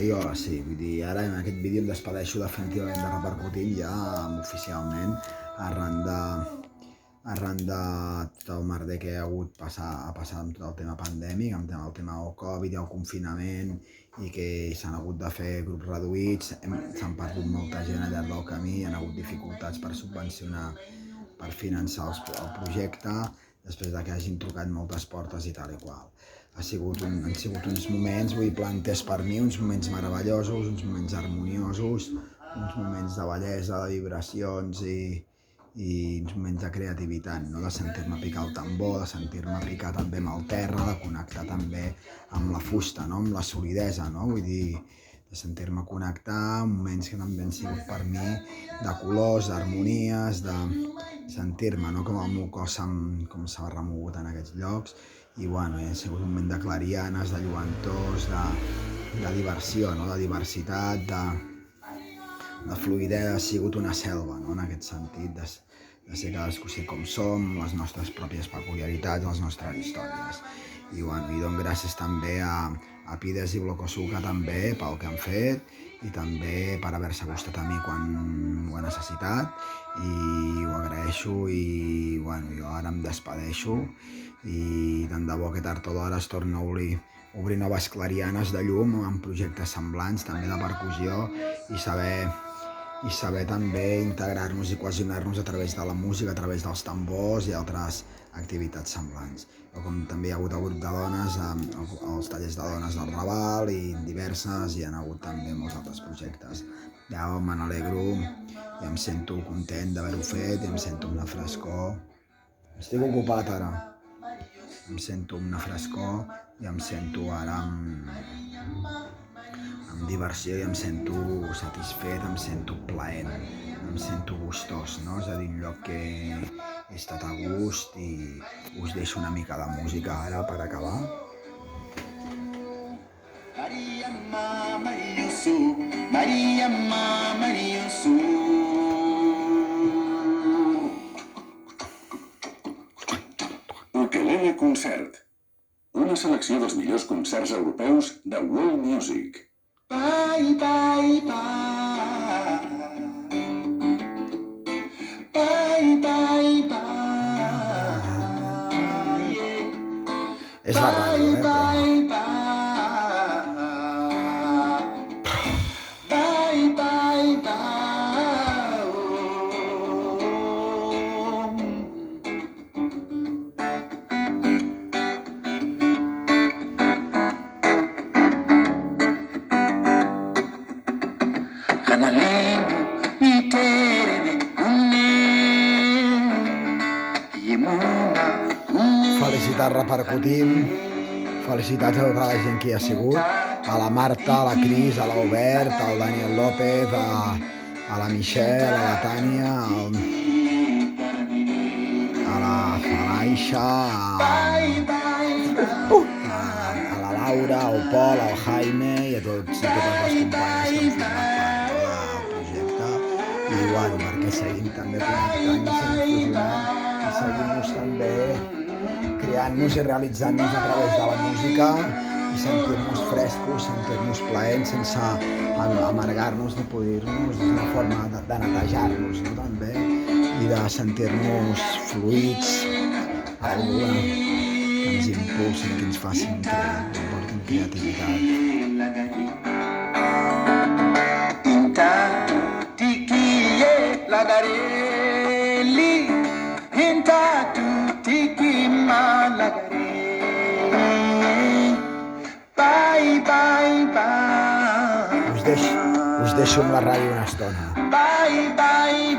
Jo sí, vull dir, ara en aquest vídeo em despedeixo definitivament de Repercutint ja oficialment arran de tot el merder que hi ha hagut a passar amb tot el tema pandèmic, amb el tema del Covid i el confinament, i que s'han hagut de fer grups reduïts, s'han perdut molta gent al llarg del camí, hi ha hagut dificultats per subvencionar, per finançar el projecte, després de que hagin trucat moltes portes i tal i qual. Han sigut uns moments, vull dir, planters per mi, uns moments meravellosos, uns moments harmoniosos, uns moments de bellesa, de vibracions i uns moments de creativitat, no? De sentir-me picar el tambor, de sentir-me picar també amb el terra, de connectar també amb la fusta, no? Amb la solidesa, no? Vull dir, de sentir-me connectar, moments que també han sigut per mi de colors, d'harmonies, de sentir-me, no? Com el meu cos com s'ha remogut en aquests llocs, i bueno, ha sigut un moment de clarianes, de lluentors, de diversió, no? De diversitat, de fluïdesa. Ha sigut una selva, no? En aquest sentit, de ser cadascú ser com som, les nostres pròpies peculiaritats, les nostres històries. I bueno, i dono gràcies també a Pides i Blocosuca també pel que han fet, i també per haver-se acostat a mi quan ho he necessitat, i ho agraeixo. I bueno, jo ara em despedeixo, i tant de bo que tard o d'hora es torna a obrir noves clarianes de llum amb projectes semblants, també de percussió, i saber també integrar-nos i cohesionar-nos a través de la música, a través dels tambors i altres activitats semblants. O com també hi ha hagut el grup de dones, els tallers de dones del Raval i diverses, i hi ha hagut també molts altres projectes. Ja me n'alegro i em sento content d'haver-ho fet, i em sento una frescor. Estic ocupat ara. Em sento una frescor i em sento ara amb diversió, i em sento satisfet, em sento plaent, em sento gustós, no? És a dir, un lloc que he estat a gust, i us deixo una mica de música ara per acabar. Ukelele Concert, una selecció dels millors concerts europeus de World Music. Bye, bye, bye. Bye, bye, bye. És la ràdio, Bye, bye, bye. Bye, bye, bye. Felicitats Repercutint, felicitats a tota la gent que hi ha sigut, a la Marta, a la Cris, a l'Albert, al Daniel López, a la Michelle, a la Tània, a la Falaixa, a la Laura, al Pol, al Jaime i a tots i totes les companyes que han format part del projecte. I bueno, perquè seguim també connectant i fusionant, i seguim-nos també creant-nos i realitzant-nos a través de la música, i sentir-nos frescos, sentir-nos plaents, sense amargar-nos ni podrir-nos. És una forma de netejar-nos, no? També, i de sentir-nos fluïts, algú que ens impulsi, que ens facin crear, que portin creativitat. Bye, bye, bye. Us deixo amb la ràdio una estona. Bye, bye,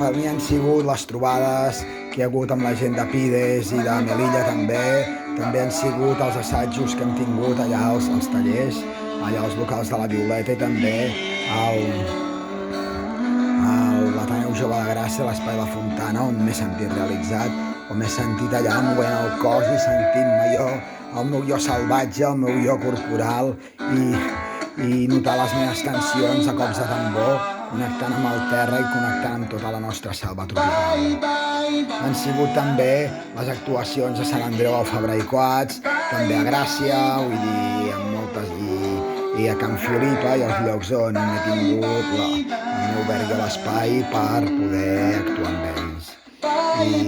Per mi han sigut les trobades que hi ha hagut amb la gent de Pides i de Melilla també han sigut els assajos que hem tingut allà als tallers, allà als locals de la Violeta, i també l'Ateneu Jove de Gràcia, l'Espai de la Fontana, on m'he sentit realitzat, on m'he sentit allà movent el cos i sentint-me jo, el meu jo salvatge, el meu jo corporal, i i notar les meves tensions a cops de tambor, connectant amb el terra i connectant amb tota la nostra selva tropical. Han sigut també les actuacions a Sant Andreu al Fabra i Coats, també a Gràcia, vull dir, amb moltes, i a Can Filipa, i els llocs on he tingut el meu obert l'espai per poder actuar amb ells. I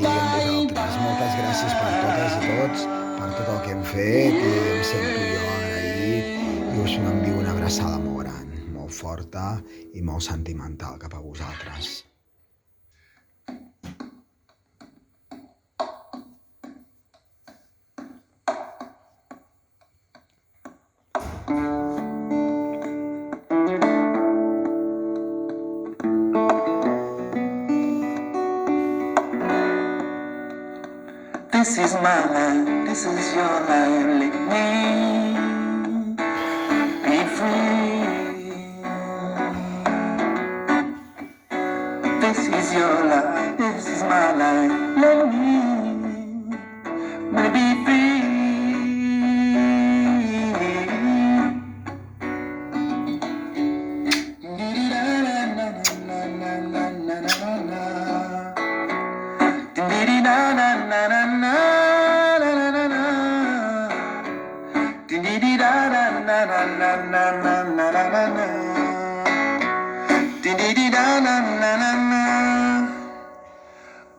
amb vosaltres, moltes gràcies per totes i tots, per tot el que hem fet, i em sento jo agraït, i us envio una abraçada molt gran, molt forta i molt sentimental cap a vosaltres. This is my life, this is your life, let me be free. This is your life, this is my life, let me be free.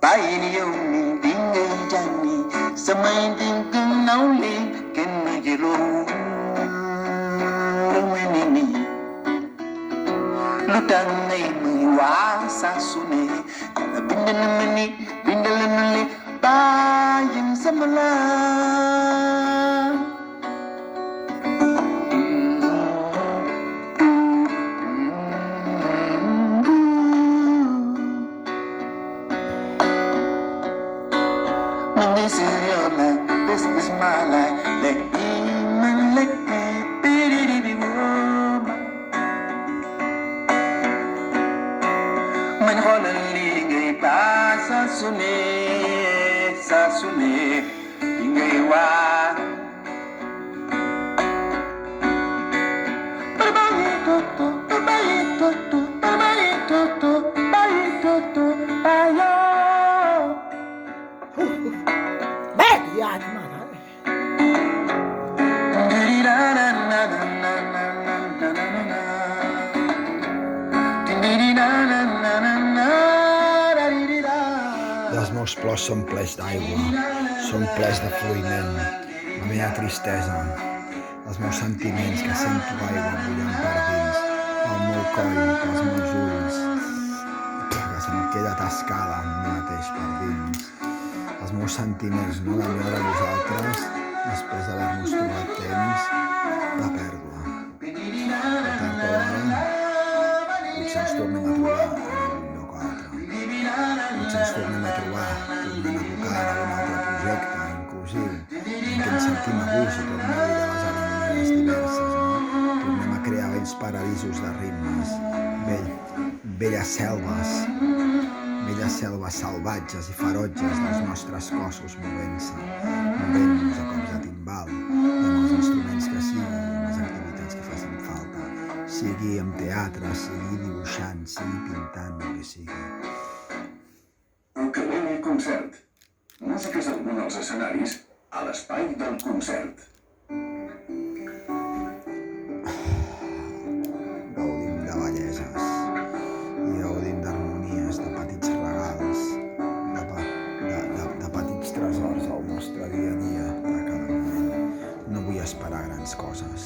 Bayani yomi dingai jani samai dingkung nauli kenna jelo rumeni lutangai muwa sasune bindalamani bindalamali bayin samala. This is your life, this is my life. Let me be woman. Man holan ligay pa sa suni, ingay wa. Els meus plors són plens d'aigua, són plens de fluïment, la meva tristesa, els meus sentiments que sento aigua bullant per dins, el meu coll, pels meus ulls, que se'm queda atascada amb mi mateix per dins, els meus sentiments, no d'enyora a vosaltres, després d'haver-nos trobat temps de pèrdua. Per tant, ara, potser ens tornem a trobar en algun lloc o altre. Potser ens tornem a trobar, tornem a tocar en algun altre projecte, inclusiu, en què ens sentim a gust i tornem a viure les harmonies diverses, no? Tornem a crear vells paradisos de ritmes, velles selves salvatges i ferotges dels nostres cossos movent-nos a cops de timbal, i amb els instruments que siguin, amb les activitats que facin falta, sigui amb teatre, sigui dibuixant, sigui pintant, el que sigui. Ukelele Concert. Músiques damunt els escenaris a l'espai del concert. Gaudim de belleses i gaudim d'harmonies, de petits regals, de petits tresors al nostre dia a dia, de cada moment. No vull esperar grans coses.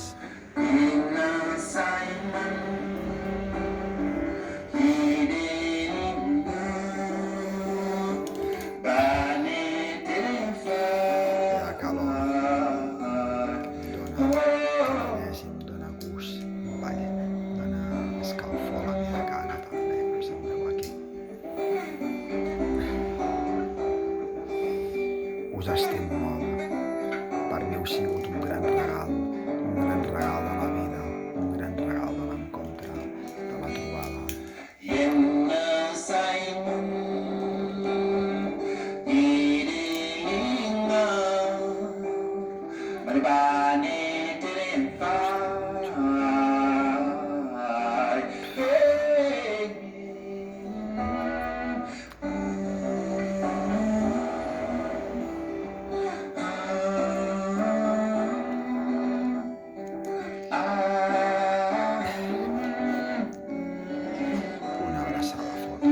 Una abraçada forta,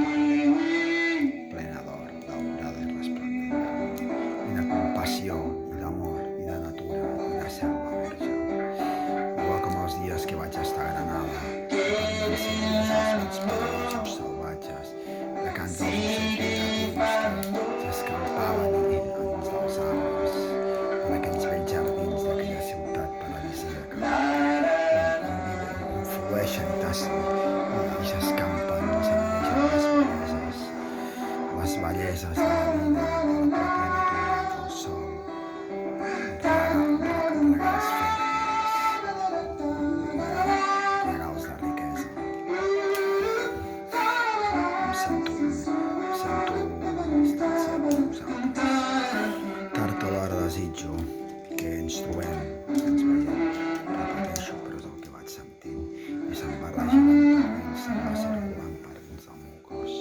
plena d'or, daurada i resplendent, i de compassió, i d'amor, i de natura, i de selva verge. Igual com els dies que vaig estar a Granada, parlant seguides dels vents perillosos salvatges, de cants dels ocells migratius que s'escampaven dins dels arbres, en aquells vells jardins d'aquella ciutat paradisíaca, on flueixen i s'escampen i s'envegen les belleses de la vida, de la pròpia natura, del sol, regals fèrtils, regals de riquesa. Em sento distanciat de vosaltres. Tard o d'hora desitjo que ens trobem, que ens veiem. Repeteixo, però és el que vaig sentint i se'm barregen amb per dins, se'm va circulant per dins del meu cos.